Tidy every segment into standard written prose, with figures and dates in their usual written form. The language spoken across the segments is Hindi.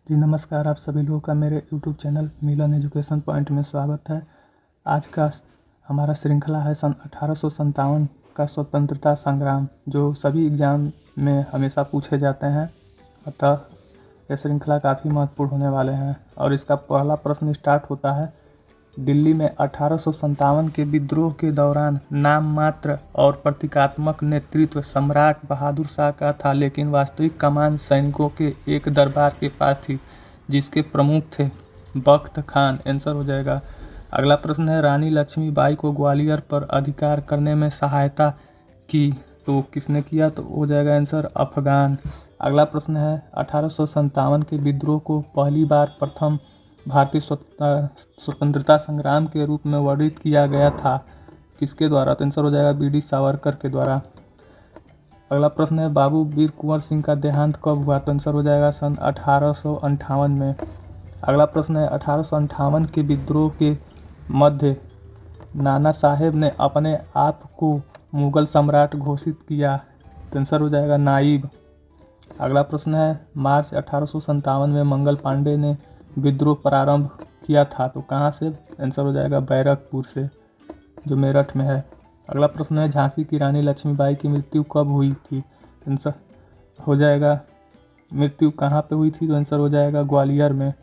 जी नमस्कार, आप सभी लोगों का मेरे यूट्यूब चैनल मिलन एजुकेशन पॉइंट में स्वागत है। आज का हमारा श्रृंखला है सन 1857 का स्वतंत्रता संग्राम, जो सभी एग्ज़ाम में हमेशा पूछे जाते हैं। अतः यह श्रृंखला काफ़ी महत्वपूर्ण होने वाले हैं और इसका पहला प्रश्न स्टार्ट होता है। दिल्ली में 1857 के विद्रोह के दौरान नाम मात्र और प्रतीकात्मक नेतृत्व सम्राट बहादुर शाह का था, लेकिन वास्तविक कमान सैनिकों के एक दरबार के पास थी, जिसके प्रमुख थे बख्त खान। आंसर हो जाएगा। अगला प्रश्न है, रानी लक्ष्मीबाई को ग्वालियर पर अधिकार करने में सहायता की तो किसने किया? तो हो जाएगा आंसर अफगान। अगला प्रश्न है, 1857 के विद्रोह को पहली बार प्रथम भारतीय स्वतंत्रता संग्राम के रूप में वर्णित किया गया था, किसके द्वारा? तो आंसर हो जाएगा बी.डी. सावरकर के द्वारा। अगला प्रश्न है, बाबू वीर कुंवर सिंह का देहांत कब हुआ? तो आंसर हो जाएगा सन 1858 में। अगला प्रश्न है, 1858 के विद्रोह के मध्य नाना साहेब ने अपने आप को मुगल सम्राट घोषित किया, तो आंसर हो जाएगा नाइब। अगला प्रश्न है, मार्च 1857 में मंगल पांडे ने विद्रोह प्रारंभ किया था, तो कहाँ से? आंसर हो जाएगा बैरकपुर से, जो मेरठ में है। अगला प्रश्न है, झांसी की रानी लक्ष्मीबाई की मृत्यु कब हुई थी? आंसर हो जाएगा मृत्यु कहाँ पे हुई थी? तो आंसर हो जाएगा ग्वालियर में।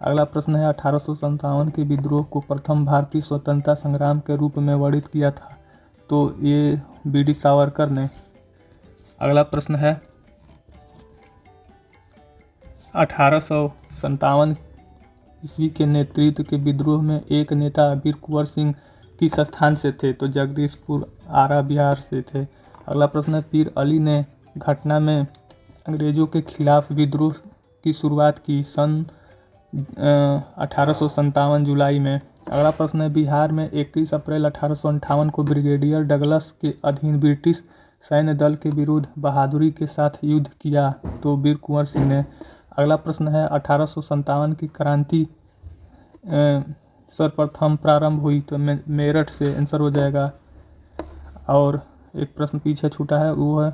अगला प्रश्न है, 1857 के विद्रोह को प्रथम भारतीय स्वतंत्रता संग्राम के रूप में वर्णित किया था, तो ये बी.डी. सावरकर ने। अगला प्रश्न है, 1857 ईस्वी के नेतृत्व के विद्रोह में एक नेता वीर कुंवर सिंह किस स्थान से थे? तो जगदीशपुर आरा बिहार से थे। अगला प्रश्न है, पीर अली ने घटना में अंग्रेजों के खिलाफ विद्रोह की शुरुआत की सन 1857 जुलाई में। अगला प्रश्न है, बिहार में 21 अप्रैल 1858 को ब्रिगेडियर डगलस के अधीन ब्रिटिश सैन्य दल के विरुद्ध बहादुरी के साथ युद्ध किया, तो वीर कुंवर सिंह ने। अगला प्रश्न है, 1857 की क्रांति सर्वप्रथम प्रारंभ हुई तो मेरठ से, आंसर हो जाएगा। और एक प्रश्न पीछे छूटा है, वो है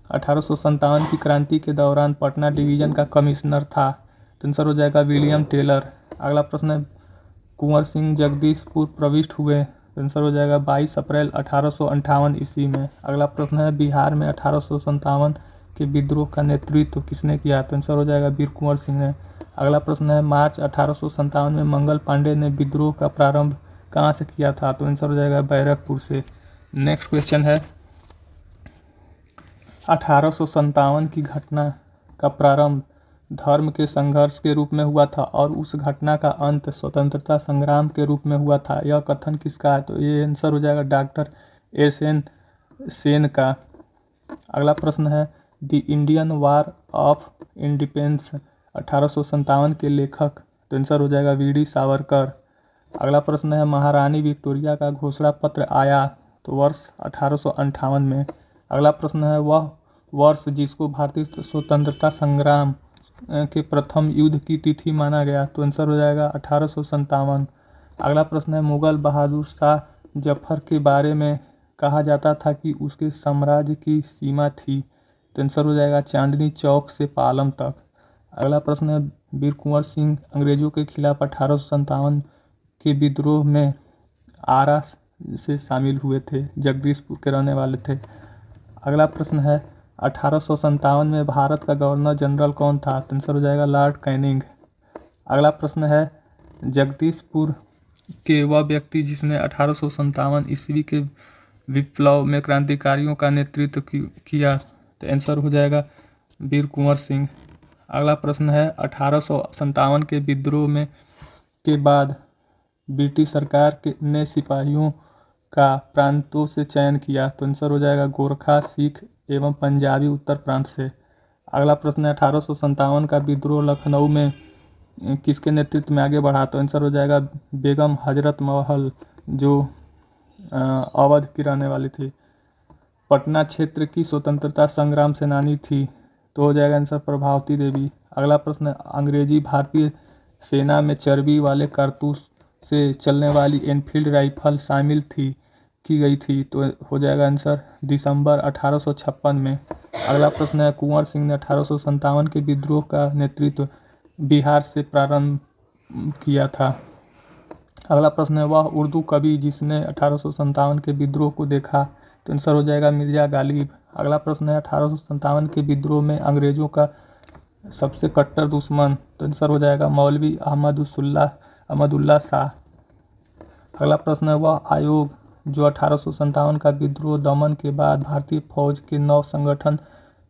1857 की क्रांति के दौरान पटना डिवीजन का कमिश्नर था, तो आंसर हो जाएगा विलियम टेलर। अगला प्रश्न है, कुंवर सिंह जगदीशपुर प्रविष्ट हुए, तो आंसर हो जाएगा 22 अप्रैल 1858 ईस्वी में। अगला प्रश्न है, बिहार में 1857 के विद्रोह का नेतृत्व किसने किया? तो आंसर हो जाएगा वीर कुंवर सिंह ने। अगला प्रश्न है, मार्च 1857 में मंगल पांडे ने विद्रोह का प्रारंभ कहाँ से किया था? तो आंसर हो जाएगा बैरकपुर से। नेक्स्ट क्वेश्चन है, 1857 की घटना का प्रारंभ धर्म के संघर्ष के रूप में हुआ था और उस घटना का अंत स्वतंत्रता संग्राम के रूप में हुआ था, यह कथन किसका है? तो ये आंसर हो जाएगा डॉक्टर एस.एन. सेन का। अगला प्रश्न है, the Indian war of independence 1857 के लेखक, तो आंसर हो जाएगा वी.डी. सावरकर। अगला प्रश्न है, महारानी विक्टोरिया का घोषणा पत्र आया तो वर्ष 1858 में। अगला प्रश्न है, वह वर्ष जिसको भारतीय स्वतंत्रता संग्राम के प्रथम युद्ध की तिथि माना गया, तो आंसर हो जाएगा 1857। अगला प्रश्न है, मुगल बहादुर शाह जफर के बारे में कहा जाता था कि उसके साम्राज्य की सीमा थी, तो आंसर हो जाएगा चांदनी चौक से पालम तक। अगला प्रश्न है, वीर कुंवर सिंह अंग्रेजों के खिलाफ 1857 के विद्रोह में आरा से शामिल हुए थे, जगदीशपुर के रहने वाले थे। अगला प्रश्न है, 1857 में भारत का गवर्नर जनरल कौन था? तो आंसर हो जाएगा लॉर्ड कैनिंग। अगला प्रश्न है, जगदीशपुर के वह व्यक्ति जिसने 1857 ईस्वी के विप्लव में क्रांतिकारियों का नेतृत्व किया, तो आंसर हो जाएगा वीर कुंवर सिंह। अगला प्रश्न है, 1857 के विद्रोह में के बाद ब्रिटिश सरकार ने सिपाहियों का प्रांतों से चयन किया, तो आंसर हो जाएगा गोरखा, सिख एवं पंजाबी उत्तर प्रांत से। अगला प्रश्न है, 1857 का विद्रोह लखनऊ में किसके नेतृत्व में आगे बढ़ा? तो आंसर हो जाएगा बेगम हजरत महल, जो अवध की रहने वाली थी। पटना क्षेत्र की स्वतंत्रता संग्राम सेनानी थी, तो हो जाएगा आंसर प्रभावती देवी। अगला प्रश्न, अंग्रेजी भारतीय सेना में चर्बी वाले कारतूस से चलने वाली एनफील्ड राइफल शामिल की गई थी, तो हो जाएगा आंसर दिसंबर 1856 में। अगला प्रश्न है, कुंवर सिंह ने 1857 के विद्रोह का नेतृत्व बिहार से प्रारंभ किया था। अगला प्रश्न है, वह उर्दू कवि जिसने 1857 के विद्रोह को देखा, तो आंसर हो जाएगा मिर्जा गालिब। अगला प्रश्न है, 1857 के विद्रोह में अंग्रेजों का सबसे कट्टर दुश्मन, तो आंसर हो जाएगा मौलवी अहमदुल्ला शाह। अगला प्रश्न है, वह आयोग जो 1857 का विद्रोह दमन के बाद भारतीय फौज के नव संगठन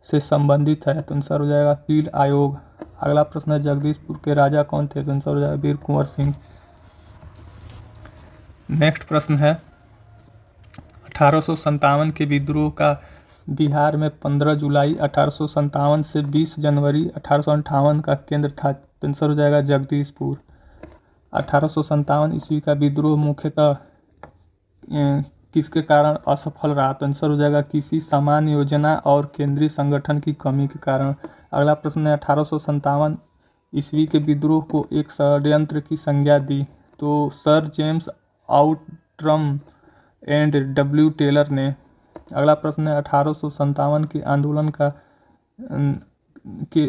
से संबंधित है, तो आंसर हो जाएगा पील आयोग। अगला प्रश्न है, जगदीशपुर के राजा कौन थे, तो आंसर हो जाएगा वीर कुंवर सिंह। नेक्स्ट प्रश्न है, 1857 के विद्रोह का बिहार में 15 जुलाई 1857 से 20 जनवरी 1858 का केंद्र था, तो आंसर हो जाएगा जगदीशपुर। 1857 ईस्वी का विद्रोह मुख्यतः किसके कारण असफल रहा, तो आंसर हो जाएगा किसी समान योजना और केंद्रीय संगठन की कमी के कारण। अगला प्रश्न है, 1857 ईस्वी के विद्रोह को एक षड्यंत्र की संज्ञा दी, तो sir James Outram and W Taylor ने। अगला प्रश्न है, 1857 के आंदोलन का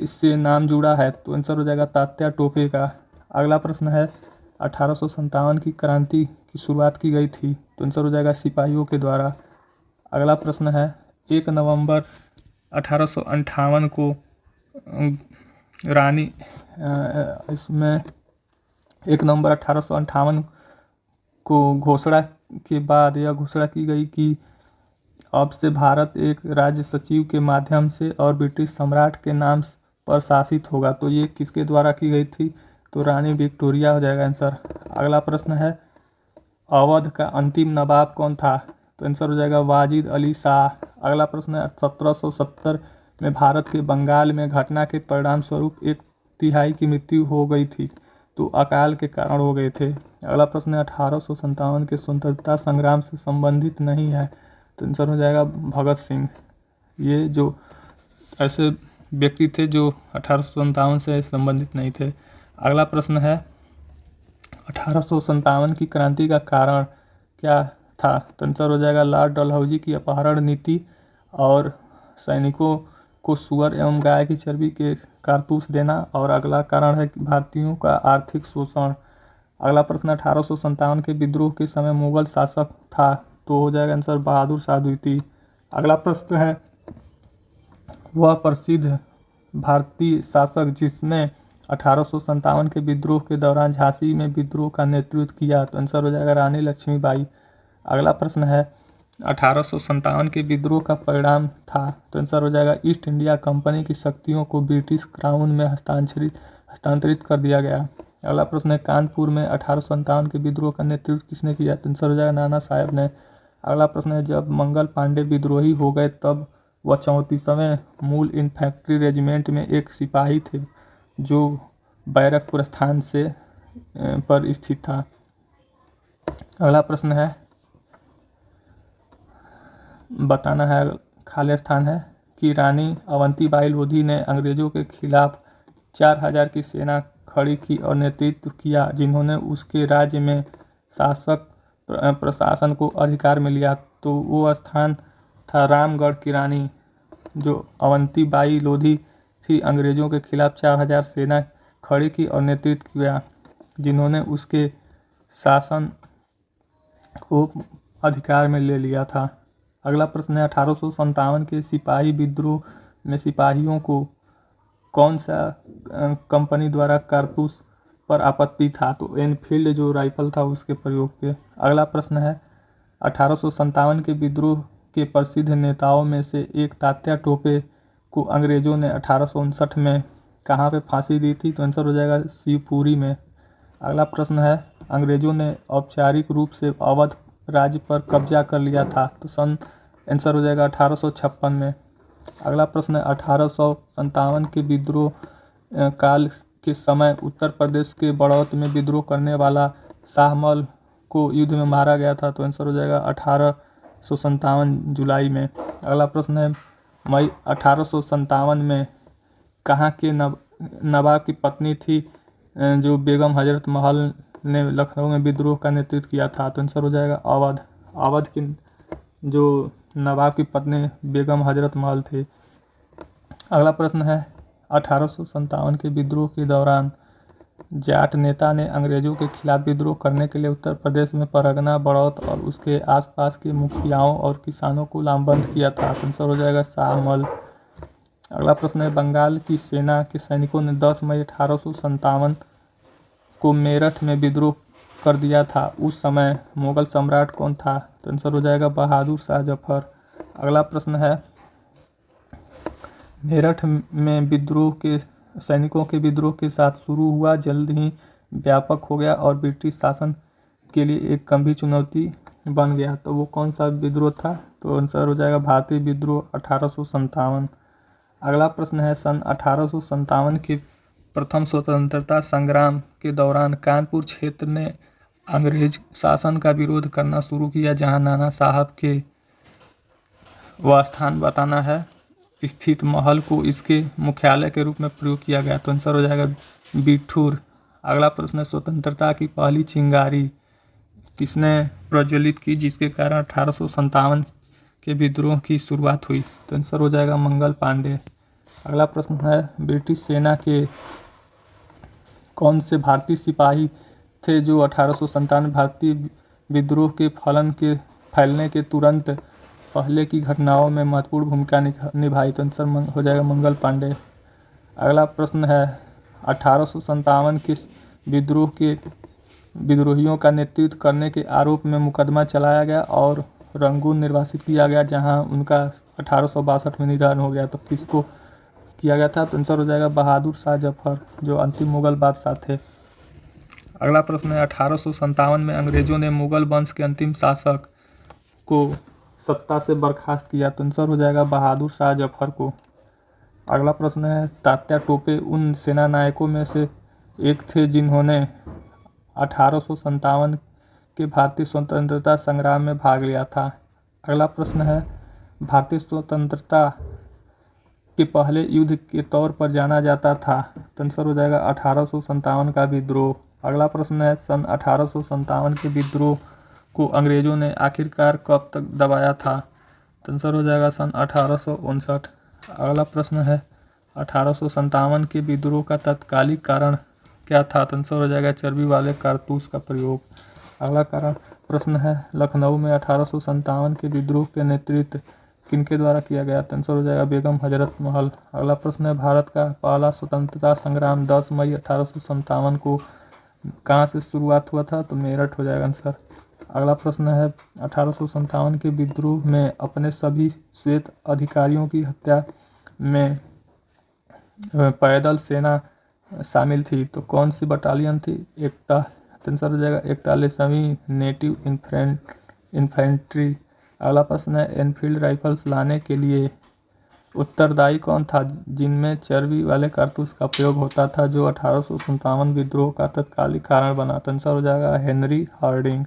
से नाम जुड़ा है, तो आंसर हो जाएगा तात्या टोपे का। अगला प्रश्न है, 1857 की क्रांति की शुरुआत की गई थी, तो आंसर हो जाएगा सिपाहियों के द्वारा। अगला प्रश्न है, 1 नवंबर 1858 को रानी इसमें 1 नवंबर 1858 को घोषणा के बाद यह घोषणा की गई कि अब से भारत एक राज्य सचिव के माध्यम से और ब्रिटिश सम्राट के नाम पर शासित होगा, तो ये किसके द्वारा की गई थी, तो रानी विक्टोरिया हो जाएगा आंसर। अगला प्रश्न है, अवध का अंतिम नवाब कौन था, तो आंसर हो जाएगा वाजिद अली शाह। अगला प्रश्न है, 1770 में भारत के बंगाल में घटना के परिणाम स्वरूप 1/3 की मृत्यु हो गई थी, तो अकाल के कारण हो गए थे। अगला प्रश्न है, 1857 के स्वतंत्रता संग्राम से संबंधित नहीं है, तो आंसर हो जाएगा भगत सिंह। ये जो ऐसे व्यक्ति थे जो 1857 से संबंधित नहीं थे। अगला प्रश्न है, 1857 की क्रांति का कारण क्या था, तो आंसर हो जाएगा लॉर्ड डलहौजी की अपहरण नीति और सैनिकों को सुअर एवं गाय की चर्बी के कारतूस देना, और अगला कारण है भारतीयों का आर्थिक शोषण। अगला प्रश्न, 1857 के विद्रोह के समय मुगल शासक था, तो हो जाएगा आंसर बहादुर शाह द्वितीय। अगला प्रश्न है, वह प्रसिद्ध भारतीय शासक जिसने 1857 के विद्रोह के दौरान झांसी में विद्रोह का नेतृत्व किया, तो आंसर हो जाएगा रानी लक्ष्मीबाई। अगला प्रश्न है, 1857 के विद्रोह का परिणाम था, तो आंसर हो जाएगा ईस्ट इंडिया कंपनी की शक्तियों को ब्रिटिश क्राउन में हस्तांतरित कर दिया गया। अगला प्रश्न है, कानपुर में 1857 के विद्रोह का नेतृत्व किसने किया, तो आंसर हो जाएगा नाना साहेब ने। अगला प्रश्न है, जब मंगल पांडे विद्रोही हो गए तब वह 34वें मूल इन्फैंट्री रेजिमेंट में एक सिपाही थे जो बैरकपुर स्थान से पर स्थित था। अगला प्रश्न है, बताना है खाली स्थान है कि रानी अवंतीबाई लोधी ने अंग्रेजों के खिलाफ 4000 की सेना खड़ी की और नेतृत्व किया, जिन्होंने उसके राज्य में शासक प्रशासन को अधिकार में लिया, तो वो स्थान था रामगढ़ की रानी जो अवंतीबाई लोधी थी। अंग्रेजों के खिलाफ 4000 सेना खड़ी की और नेतृत्व किया, जिन्होंने उसके शासन को अधिकार में ले लिया था। अगला प्रश्न है, 1857 के सिपाही विद्रोह में सिपाहियों को कौन सा कंपनी द्वारा कारतूस पर आपत्ति था, तो एनफील्ड जो राइफल था उसके प्रयोग पे। अगला प्रश्न है, 1857 के विद्रोह के प्रसिद्ध नेताओं में से एक तात्या टोपे को अंग्रेजों ने 1859 में कहाँ पे फांसी दी थी, तो आंसर हो जाएगा शिवपुरी में। अगला प्रश्न है, अंग्रेजों ने औपचारिक रूप से अवध राज्य पर कब्जा कर लिया था, तो सन आंसर हो जाएगा 1856 में। अगला प्रश्न है, 1857 के विद्रोह काल के समय उत्तर प्रदेश के बड़ौत में विद्रोह करने वाला शाहमल को युद्ध में मारा गया था, तो आंसर हो जाएगा 1857 जुलाई में। अगला प्रश्न है, मई 1857 में कहाँ के नवाब की पत्नी थी जो बेगम हजरत महल ने लखनऊ में विद्रोह का नेतृत्व किया था, तो आंसर हो जाएगा अवध। अवध की जो नवाब की पत्नी बेगम हजरत महल थी। अगला प्रश्न है, 1857 के विद्रोह के दौरान जाट नेता ने अंग्रेजों के खिलाफ विद्रोह करने के लिए उत्तर प्रदेश में परगना, बड़ौत और उसके आसपास के मुखियाओं और किसानों को लामबंद किया था। आंसर हो जाएगा शाहमल। अगला प्रश्न है, बंगाल की सेना के सैनिकों ने 10 मई 1857 को मेरठ में विद्रोह कर दिया था। उस समय मुगल सम्राट कौन था? तो आंसर हो जाएगा बहादुर शाह जफर। अगला प्रश्न है, मेरठ में विद्रोह के सैनिकों के विद्रोह के साथ शुरू हुआ, जल्द ही व्यापक हो गया और ब्रिटिश शासन के लिए एक गंभीर चुनौती बन गया। तो वो कौन सा विद्रोह था? तो आंसर हो जाएगा भारतीय विद्रोह 1857। अगला प्रश्न है, सन 1857 के प्रथम स्वतंत्रता संग्राम के दौरान कानपुर क्षेत्र ने अंग्रेज शासन का विरोध करना शुरू किया, जहां नाना साहब के वह स्थान बताना है स्थित महल को इसके मुख्यालय के रूप में प्रयोग किया गया। तो आंसर हो जाएगा बिठूर। अगला प्रश्न है, स्वतंत्रता की पहली चिंगारी किसने प्रज्वलित की, जिसके कारण 1857 के विद्रोह की शुरुआत हुई? तो आंसर हो जाएगा मंगल पांडे। अगला प्रश्न है, ब्रिटिश सेना के कौन से भारतीय सिपाही थे जो 1857 भारतीय विद्रोह के फैलने के तुरंत पहले की घटनाओं में महत्वपूर्ण भूमिका निभाई? तो आंसर हो जाएगा मंगल पांडे। अगला प्रश्न है, 1857 के विद्रोह के विद्रोहियों का नेतृत्व करने के आरोप में मुकदमा चलाया गया और रंगून निर्वासित किया गया, जहां उनका 1862 में निधन हो गया। तो किसको किया गया था? तो आंसर हो जाएगा बहादुर शाह जफर, जो अंतिम मुगल बादशाह थे। अगला प्रश्न है, 1857 में अंग्रेजों ने मुगल वंश के अंतिम शासक को सत्ता से बर्खास्त किया। तो आंसर हो जाएगा बहादुर शाह जफर को। अगला प्रश्न है, तात्या टोपे उन सेना नायकों में से एक थे जिन्होंने 1857 के भारतीय स्वतंत्रता संग्राम में भाग लिया था। अगला प्रश्न है, भारतीय स्वतंत्रता के पहले युद्ध के तौर पर जाना जाता था। तो आंसर हो जाएगा 1857 का विद्रोह। अगला प्रश्न है, सन 1857 के विद्रोह को अंग्रेजों ने आखिरकार कब तक दबाया था? तो आंसर हो जाएगा सन 1859। अगला प्रश्न है, 1857 के विद्रोह का तत्कालिक कारण क्या था? तो आंसर हो जाएगा चर्बी वाले कारतूस का प्रयोग। अगला प्रश्न है, लखनऊ में 1857 के विद्रोह के नेतृत्व किनके द्वारा किया गया? तो आंसर हो जाएगा बेगम हजरत महल। अगला प्रश्न है, भारत का पहला स्वतंत्रता संग्राम 10 मई 1857 को कहाँ से शुरुआत हुआ था? तो मेरठ हो जाएगा आंसर। अगला प्रश्न है, 1857 के विद्रोह में अपने सभी श्वेत अधिकारियों की हत्या में पैदल सेना शामिल थी। तो कौन सी बटालियन थी? एकता। आंसर हो जाएगा 41वीं नेटिव इन्फेंट्री। अगला प्रश्न है, एनफील्ड राइफल्स लाने के लिए उत्तरदायी कौन था, जिनमें चर्बी वाले कारतूस का प्रयोग होता था, जो 1857 विद्रोह का तत्कालिक कारण बना? तो आंसर हो जाएगा हेनरी हार्डिंग।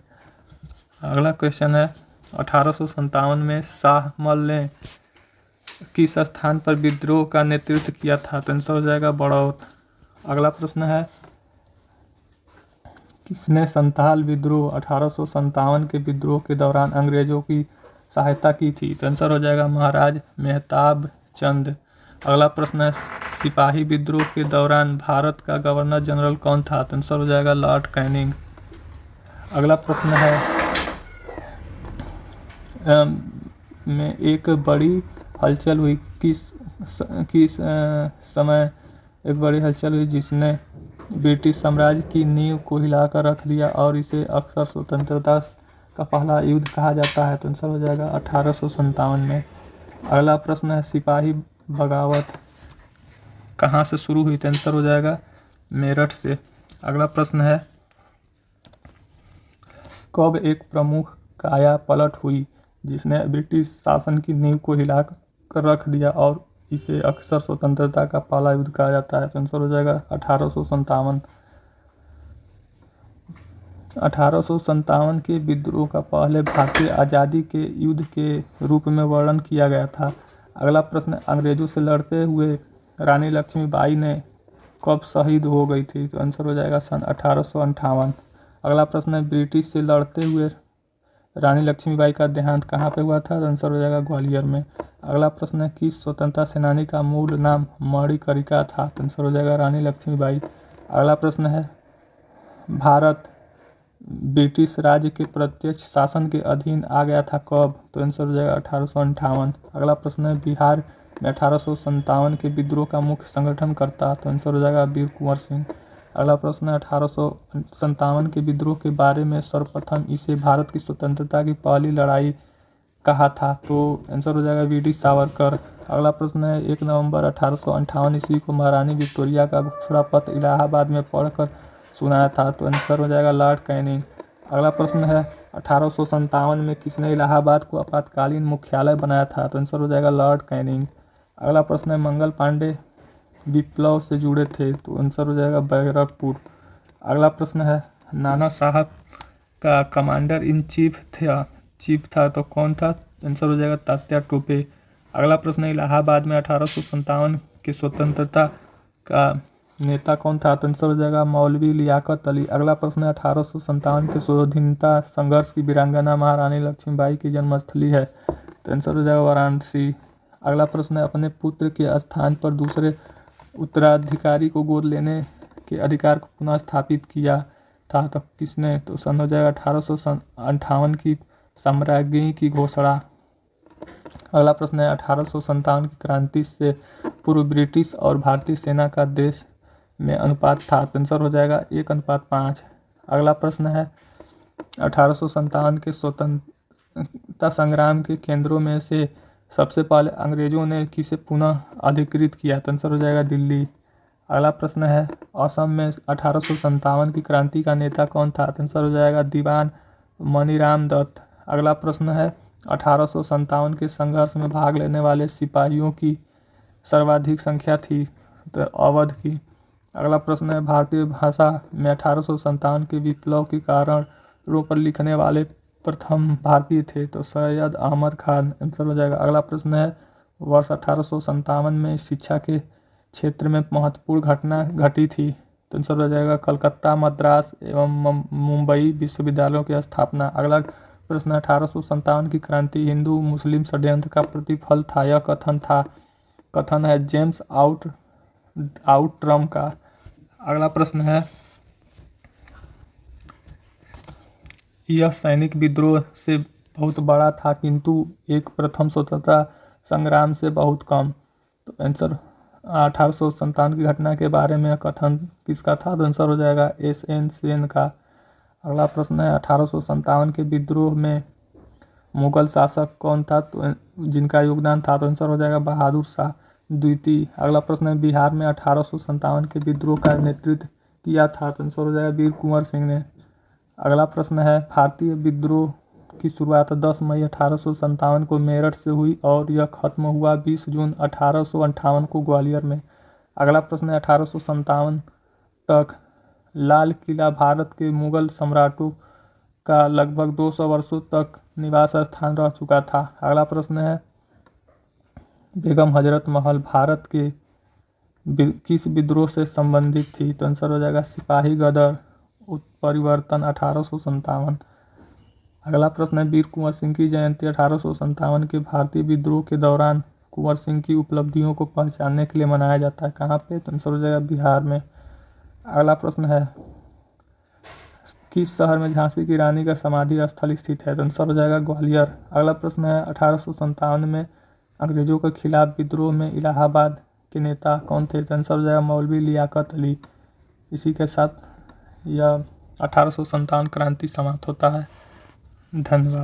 अगला क्वेश्चन है, 1857 में शाहमल ने किस स्थान पर विद्रोह का नेतृत्व किया था? तो आंसर हो जाएगा बड़ौत। अगला प्रश्न है, किसने संथाल विद्रोह 1857 के विद्रोह के दौरान अंग्रेजों की सहायता की थी? तो आंसर हो जाएगा महाराज मेहताब चंद। अगला प्रश्न है, सिपाही विद्रोह के दौरान भारत का गवर्नर जनरल कौन था? तो आंसर हो जाएगा लॉर्ड कैनिंग। अगला प्रश्न है, में एक बड़ी हलचल हुई किस समय एक बड़ी हलचल हुई जिसने ब्रिटिश साम्राज्य की नींव को हिलाकर रख दिया और इसे अक्सर स्वतंत्रता का पहला युद्ध कहा जाता है? तो आंसर हो जाएगा 1857 में। अगला प्रश्न है, सिपाही बगावत कहाँ से शुरू हुई? तो आंसर हो जाएगा मेरठ से। अगला प्रश्न है, कब एक प्रमुख काया पलट हुई जिसने ब्रिटिश शासन की नींव को हिलाकर रख दिया और इसे अक्सर स्वतंत्रता का पहला युद्ध कहा जाता है? तो आंसर हो जाएगा 1857। 1857 के विद्रोह का पहले भारतीय आज़ादी के युद्ध के रूप में वर्णन किया गया था। अगला प्रश्न, अंग्रेजों से लड़ते हुए रानी लक्ष्मीबाई ने कब शहीद हो गई थी? तो आंसर हो जाएगा सन 1858। अगला प्रश्न है, ब्रिटिश से लड़ते हुए रानी लक्ष्मीबाई का देहांत कहाँ पे हुआ था? तो आंसर हो जाएगा ग्वालियर में। अगला प्रश्न है, किस स्वतंत्रता सेनानी का मूल नाम मणिकर्णिका था? तो आंसर हो जाएगा रानी लक्ष्मीबाई। अगला प्रश्न है, भारत ब्रिटिश राज के प्रत्यक्ष शासन के अधीन आ गया था कब? तो आंसर हो जाएगा 1858। अगला प्रश्न है, बिहार में 1857 के विद्रोह का मुख्य संगठनकर्ता? तो आंसर हो जाएगा वीर कुंवर सिंह। अगला प्रश्न है, 1857 के विद्रोह के बारे में सर्वप्रथम इसे भारत की स्वतंत्रता की पहली लड़ाई कहा था? तो आंसर हो जाएगा वीडी सावरकर। अगला प्रश्न है, 1 नवंबर 1858 ईस्वी को महारानी विक्टोरिया का घोषणा पत्र इलाहाबाद में पढ़कर सुनाया था? तो आंसर हो जाएगा लॉर्ड कैनिंग। अगला प्रश्न है, 1857 में किसने इलाहाबाद को आपातकालीन मुख्यालय बनाया था? तो आंसर हो जाएगा लॉर्ड कैनिंग। अगला प्रश्न है, मंगल पांडे विप्लव से जुड़े थे? तो आंसर हो जाएगा बैरकपुर। अगला प्रश्न है, नाना साहब का कमांडर इन चीफ था तो कौन था? आंसर हो जाएगा तात्या टोपे। अगला प्रश्न है, इलाहाबाद में 1857 के स्वतंत्रता का नेता कौन था? तो आंसर हो जाएगा मौलवी लियाकत अली। अगला प्रश्न है, 1857 के स्वाधीनता संघर्ष की वीरांगना महारानी लक्ष्मीबाई की जन्मस्थली है? तो आंसर हो जाएगा वाराणसी। अगला प्रश्न है, अपने पुत्र के स्थान पर दूसरे उत्तराधिकारी को गोद लेने के अधिकार को पुनः स्थापित किया था तो किसने? तो सन हो जाएगा 1858 की साम्राज्ञी की घोषणा। अगला प्रश्न है, 1857 की क्रांति से पूर्व ब्रिटिश और भारतीय सेना का देश में अनुपात था? तो आंसर हो जाएगा 1:5। अगला प्रश्न है, 1857 के स्वतंत्रता संग्राम के केंद्रों में से सबसे पहले अंग्रेजों ने किसे पुनः अधिकृत किया? तो आंसर हो जाएगा दिल्ली। अगला प्रश्न है, असम में 1857 की क्रांति का नेता कौन था? तो आंसर हो जाएगा दीवान मनीराम दत्त। अगला प्रश्न है, 1857 के संघर्ष में भाग लेने वाले सिपाहियों की सर्वाधिक संख्या थी? तो अवध की। अगला प्रश्न है, भारतीय भाषा में 1857 के विप्लव के कारणों पर लिखने वाले प्रथम भारतीय थे? तो सैयद अहमद खान। आंसर हो जाएगा। अगला प्रश्न है, वर्ष 1857 में शिक्षा के क्षेत्र में महत्वपूर्ण घटना घटी थी? तो आंसर हो जाएगा कलकत्ता, मद्रास एवं मुंबई विश्वविद्यालयों की स्थापना। अगला प्रश्न, 1857 की क्रांति हिंदू मुस्लिम षड्यंत्र का प्रतिफल था? यह कथन है जेम्स आउट्रम का। अगला प्रश्न है, यह सैनिक विद्रोह से बहुत बड़ा था किंतु एक प्रथम स्वतंत्रता संग्राम से बहुत कम। तो आंसर 1857 की घटना के बारे में कथन किसका था? तो आंसर हो जाएगा एस.एन. सेन का। अगला प्रश्न है, 1857 के विद्रोह में मुगल शासक कौन था तो जिनका योगदान था? तो आंसर हो जाएगा बहादुर शाह द्वितीय। अगला प्रश्न है, बिहार में 1857 के विद्रोह का नेतृत्व किया था? तो आंसर हो जाएगा वीर कुंवर सिंह ने। अगला प्रश्न है, भारतीय विद्रोह की शुरुआत 10 मई 1857 को मेरठ से हुई और यह खत्म हुआ 20 जून 1858 को ग्वालियर में। अगला प्रश्न है, 1857 तक लाल किला भारत के मुगल सम्राटों का लगभग 200 वर्षों तक निवास स्थान रह चुका था। अगला प्रश्न है, बेगम हजरत महल भारत के किस विद्रोह से संबंधित थी? तो आंसर हो जाएगा सिपाही गदर उत्परिवर्तन 1857। अगला प्रश्न है, वीर कुंवर सिंह की जयंती 1857 के भारतीय विद्रोह के दौरान कुंवर सिंह की उपलब्धियों को पहचानने के लिए मनाया जाता है कहाँ पे? तो आंसर हो जाएगा बिहार में। अगला प्रश्न है, किस शहर में झांसी की रानी का समाधि स्थल स्थित है? तो आंसर हो जाएगा ग्वालियर। अगला प्रश्न है, 1857 में अंग्रेजों के खिलाफ विद्रोह में इलाहाबाद के नेता कौन थे? तो आंसर हो जाएगा मौलवी लियाकत अली। इसी के साथ यह 1857 क्रांति समाप्त होता है। धन्यवाद।